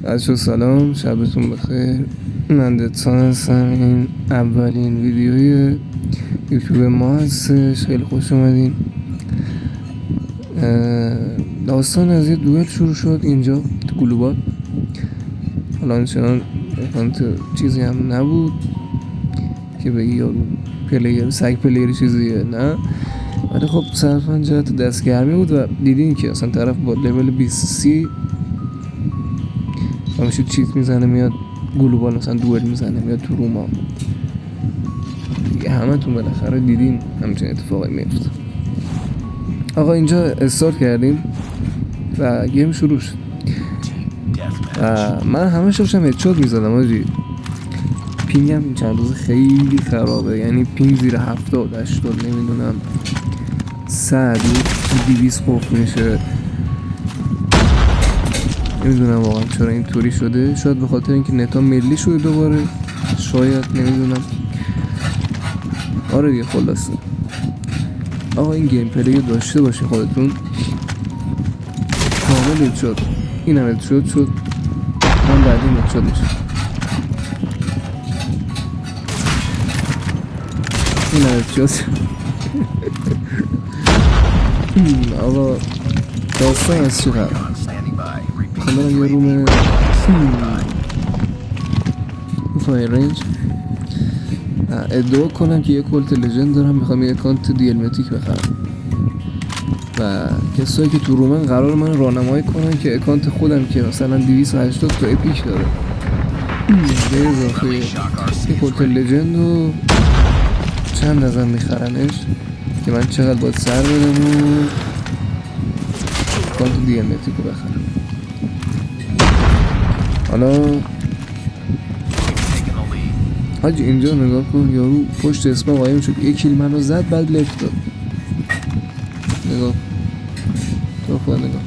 بچه‌ها سلام، شبتون بخیر. من دتسان هستم. این اولین ویدیوی یوتیوب ما هستش. خیلی خوش اومدین. داستان از یه دوئل شروع شد اینجا تو گلوبال. حالا آنچنان چیزی هم نبود که بگی یارو پلیر سگ پلیر چیزیه، نه، ولی خب صرفا جهت دستگرمی بود و دیدین که اصلا طرف با لول 20 همیشه چیت میزنه میاد گلوبال، مثلا دوئل میزنه میاد تو روما. دیگه همه تون بالاخره دیدین همچین اتفاقی میفته. آقا اینجا استارت کردیم و گیم شروع شد و من همه داشتم هدشات میزدم آجی. پینگم این چند روز خیلی خرابه، یعنی پینگ زیر 70 80 نمیدونم 100 200 قفل میشه. نمیدونم واقعا چرا اینطوری شده، شاید به خاطر اینکه نتا ملی شده دوباره، شاید، نمیدونم. آره دیگه خلاصه آقا این گیم پلی داشته باشین خودتون. کامل هدشات، این هم هدشات شد، من بعدی هدشات میشه، این هم هدشات شد. آقا داستان از چی قرار؟ میخوام برم یه روم فایر رنج ادعا کنم که یه کلت لژند دارم، میخوام یه اکانت دیلمتیک بخرم و کسایی که تو رومن قرار من راهنمایی کنن که اکانت خودم که مثلا 280 تا اپیک داره به اضافه یه کلت لژند و چند ازم میخرنش که من چقدر باید سر بدم و اکانت دیلمتیک رو بخرم. حالا حاجی اینجا نگاه کن، یارو پشت اسم قایم شد، یک کیل منو زد بعد لفت داد. نگاه تو خود نگاه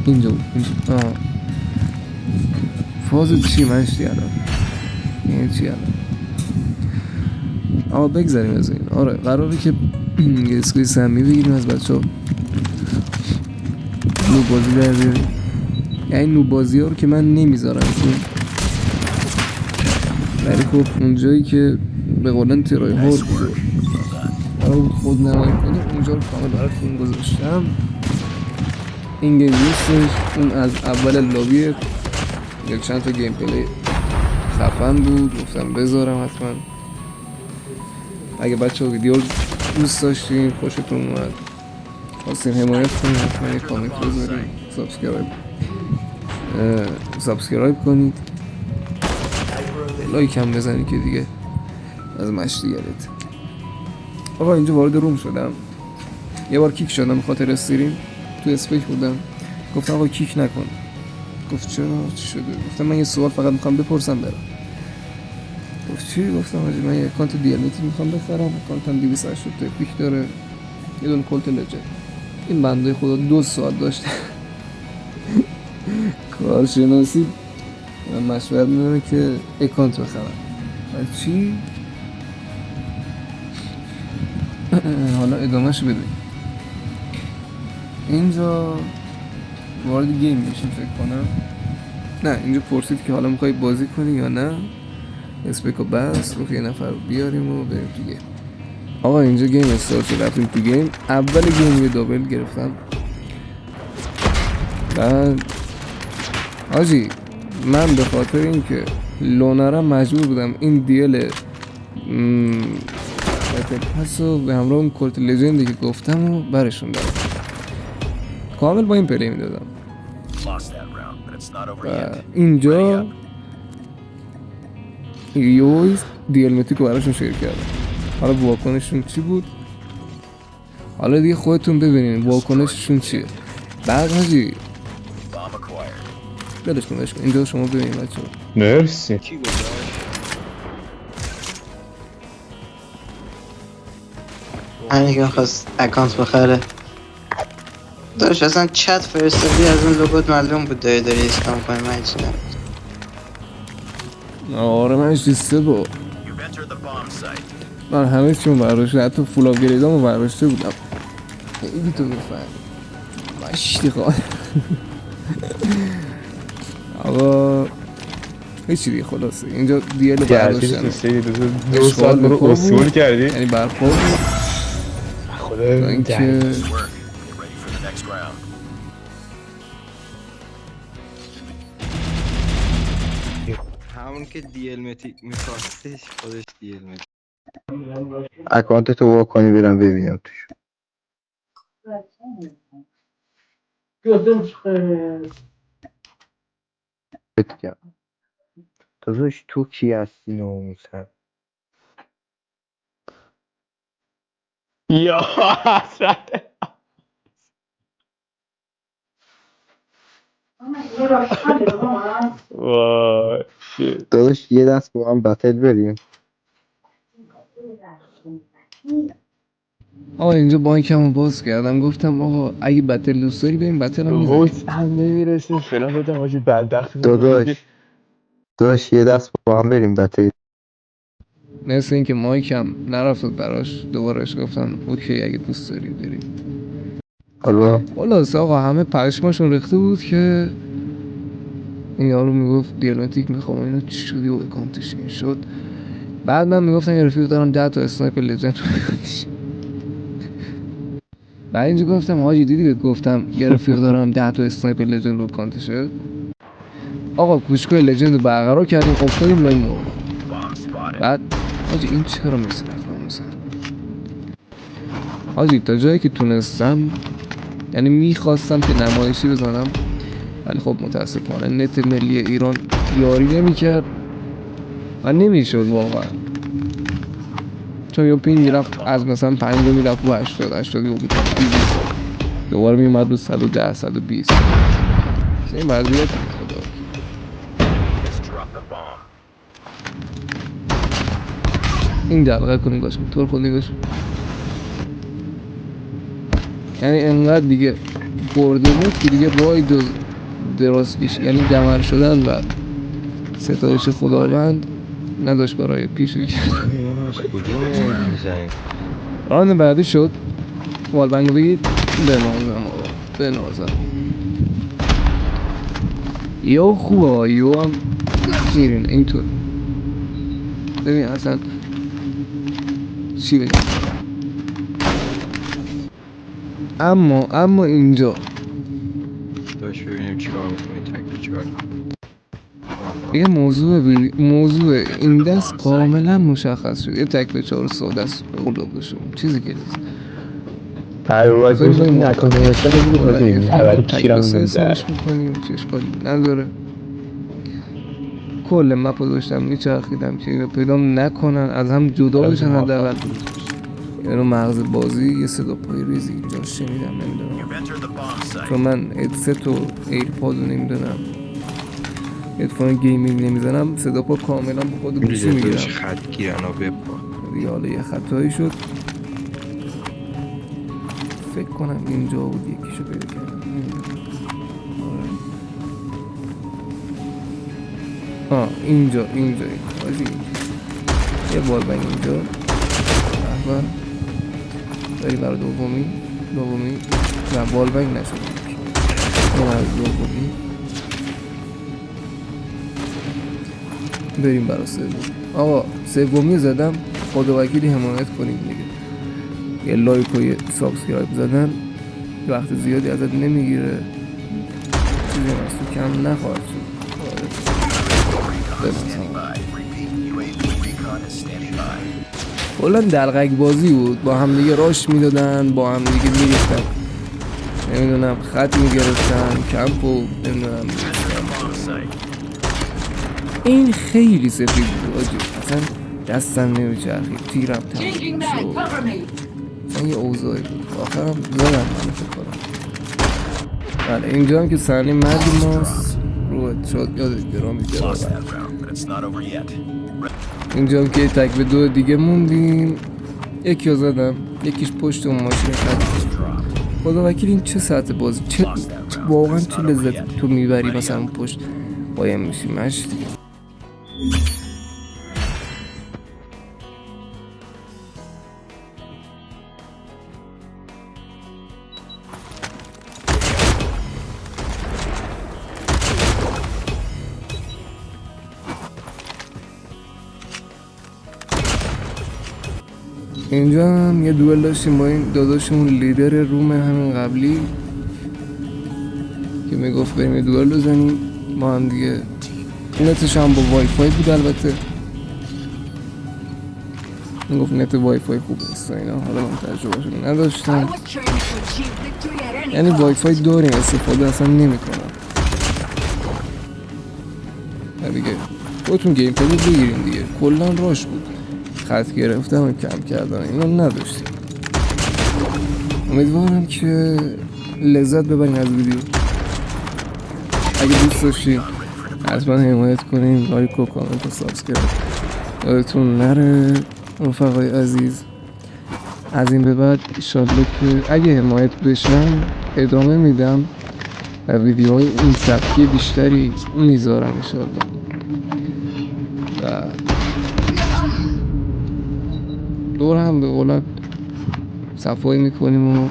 اینجا بود اینجا. فاز چی منشتی الان این چی الان؟ بگذاریم از این. آره قراره که یه اسکوی سمی بگیریم از بچه ها، نوب بازی در بیاریم. یعنی نوب بازی ها رو که من نمیذارم چون ولی خب اونجایی که به قولن ترای هارد بوده خود نمایی کنیم اونجا رو کامل براتون گذاشتم. این گیم نیستش، اون از اول لابیه، یک چند تا گیم پلی خفن بود گفتم بذارم حتما. اگه بچه ها ویدیو دوست داشتین خوشتون اومد خواستین حمایت کنید حتما یک کامنت بذارید، سابسکرایب کنید، لایک هم بزنید که دیگه از مشتی گرد. آقا اینجا وارد روم شدم، یه بار کیک شدم بخاطر استریم، تو اسپیک بودم گفتم آقا کیک نکن. گفت چرا چی شده؟ گفتم من یه سوال فقط میخوام بپرسم برم. گفت چی؟ گفتم آجی من یه اکانت دیلمتی میخوام بخرم، اکانتم 280 تا پیک داره، یه دونه کلت لجند. این بنده خدا 2 ساعت داشته کارشناسی من مشورت میدونم که اکانت بخرم. چی؟ حالا ادامهش ببین. اینجا وارد گیم میشیم فکر کنم. نه اینجا پرسید که حالا میخوای بازی کنی یا نه. اسپیکو بس رو که یه نفر بیاریم و بریم تو گیم. آقا اینجا گیم استارت شد، رفتیم تو گیم. اول گیم یه دابل گرفتم بعد آجی من به خاطر اینکه لونرم مجبور بودم این دیل پس رو به همراه اون کلت لژندی که گفتم و برشون دادم، کامل با این پلی میدادم. و اینجا یویز دیلمتیک رو براشون شیر کردم. حالا واکنششون چی بود؟ حالا دیگه خودتون ببینین واکنششون چیه. بعد حاجی بلش کن اینجا شما ببینید بچه ها. مرسی. همین که خواست اکانت بخره داشت اصلا چت فرستادی از اون لوگوت معلوم بود داری اسکام کنی. من هیچی آره من شیسته با من همه چیمو برداشته، حتی فول آف گریدامو برداشته بودم. خیلی تو بفهم مشتی خواه آقا هیچی دیگه خلاصه اینجا دیل کردی برداشتن تو سری دو اشغال ساعت به برو پا بود. اصول کردی یعنی برپا بود تا خدا اینکه دهنت. Work. Get ready for the next round. همون که دیل متی میخواستش خودش دیل متی اکانت تو وا کنی برم ببینم توش. بگم داداش تو کی هستی ناموسن؟ یا حسرت وای شit. داداش یه دست با هم بتل بریم. آقا اینجا بانکمو باز کردم گفتم آقا اگه بتل دوست داری بریم بتل هم میزنیم روز هم نمیرسه فلان بودم حاجی بدبخت داداش یه دست با هم بریم بتل. مثل اینکه مایکم نرفت براش دوبارهش گفتم اوکی اگه دوست داری بریم حالا خلاص آقا همه پشماشون ریخته بود که این یارو میگفت دیالمتیک میخوام اینو چی شدی و اکانتش این شد بعد من میگفتم یه رفیق دارم 10 تا اسنایپر لجند بعد اینجا گفتم حاجی دیدی بهت گفتم یه رفیق دارم 10 تا اسنایپر لجند رو اکانتشه آقا کوشکای لجند رو برقرار کردیم افتادیم لای مرغ بعد حاجی این چرا میسرف مثلا حاجی تا جایی که تونستم یعنی میخواستم که نمایشی بزنم ولی خب متاسفانه نت ملی ایران یاری نمیکرد و نمیشد واقعا چون یه پین میرفت از مثلا 50 میرفت رو 80 بود دوباره میومد رو 110 120 این وضعیت خدا Let's drop the bomb. این دلغه کنی باش طور خود نگاش یعنی انقدر دیگه برده بود که دیگه رای دراز کشی یعنی دمر شدن و ستایش خداوند نداشت برای پیشی کرد راند بعدی شد والبنگ بگید بنازم یا خوبه یا هم شیرین اینطور ببین اصلا چی بگم اما اینجا داشت ببینیم چیکار میکنی تکلیف چیکار یه موضوع این دست کاملا مشخص شد یه تک به 4 ساده است قلوب شد چیزی که نیست پرواز بذاریم این بریم اکانت نوشته بگیری بازی اول تک کیرم بسته نمیده حسابش میکنیم چه اشکالی نداره کل مپ رو داشتم میچرخیدم که اینو پیدا نکنن از هم جدا بشن حداقل اینو مغز بازی یه صدا پای ریزی اینجا شنیدم نمیدونم You've entered the bomb site. چون من ادست و ایرپاد رو نمیدونم هدفون گیمینگ نمیزنم صدا پا کاملا با خود گوشی میگیرم میگیرم خط گیرن و بپا دیگه حالا یه خطایی شد فکر کنم اینجا بود یکیشو پیدا کردم آره. اینجا حاجی یه بال بنگ اینجا احمد داری برای دومی نه بال بنگ نشد این برای دومی بریم برای سومی آقا سومی زدم خدا وکیلی حمایت کنیم دیگه یه لایک و یه سابسکرایب زدن وقت زیادی ازت نمیگیره چیزی هم از تو کم نخواهد شد Standing by. Repeat. UAV recon is standing by. کلا دلغک بازی بود با هم دیگه راش میدادن با هم دیگه میریختن نمیدونم خط میگرفتن کمپو نمیدونم Bomb site. این خیلی سفید بود آجی اصلا دستم نمیچرخید تیرم تموم شد اصلا یه اوضاعی بود آخرم زدم من فکر کنم بله اینجا هم که صحنه مرگ ماست روحت شد یادت گرامی Lost گرام that round, but it's not over yet. اینجا هم که تک به 2 دیگه موندیم یکی رو زدم یکیش پشت اون ماشین خط خدا وکیل این چه ساعت بازی چه واقعا چه لذت تو میبری مثلا اون پشت قایم میشی مشتی اینجا هم یه دوئل داشتیم با این داداشمون لیدر روم همین قبلی که میگفت بریم یه دوئل بزنیم ما هم دیگه. نتش هم با وای فای بود البته، میگفت نت وای فای خوب نیست اینا، حالا من تجربهشو نداشتم. یعنی وای فای داریم استفاده اصلا نمی کنم دیگه. خودتون گیم پد رو بگیرین دیگه، کلا راش بود، خط گرفتم و کم کردن اینا نداشتیم. امیدوارم که لذت ببرین از ویدیو. اگه دوست داشتین حتما حمایت کنین، لایک و کامنت و سابسکرایب یادتون نره رفقای عزیز. از این به بعد ایشالله که اگه حمایت بشن ادامه میدم و ویدیوهای این سبکی بیشتری میذارم ایشالله. و دور هم به قولم صفایی میکنیم و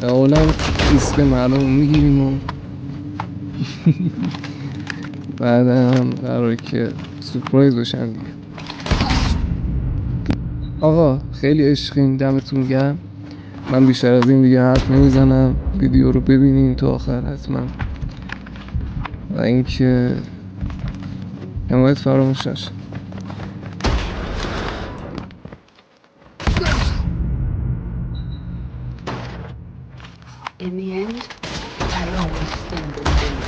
به قولم ایسک معلوم میگیریم و بعد هم قراره که سورپرایز بشن دیگه. آقا خیلی عشقین، دمتون گرم. من بیشتر از این دیگه حرف نمیزنم، ویدیو رو ببینین تا آخر حتما و اینکه حمایت فراموش نشه. In the end, I always stand alone.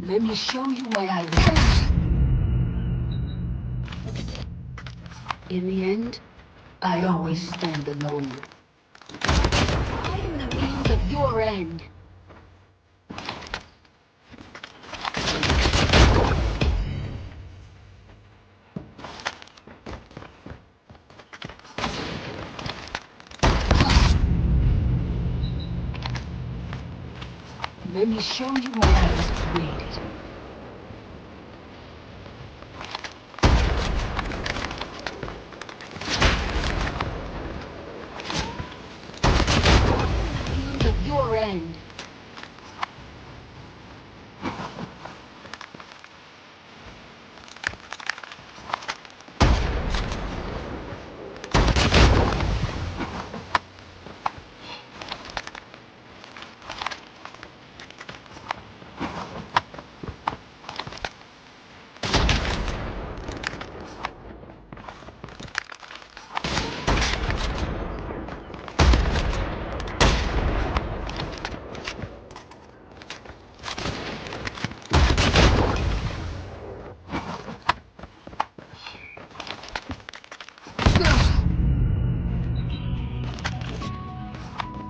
Let me show you why I live. In the end, I always stand alone. I am the means of your end. Let me show you why I was created. Means of your end.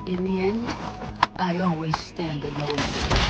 In the end, I always stand alone.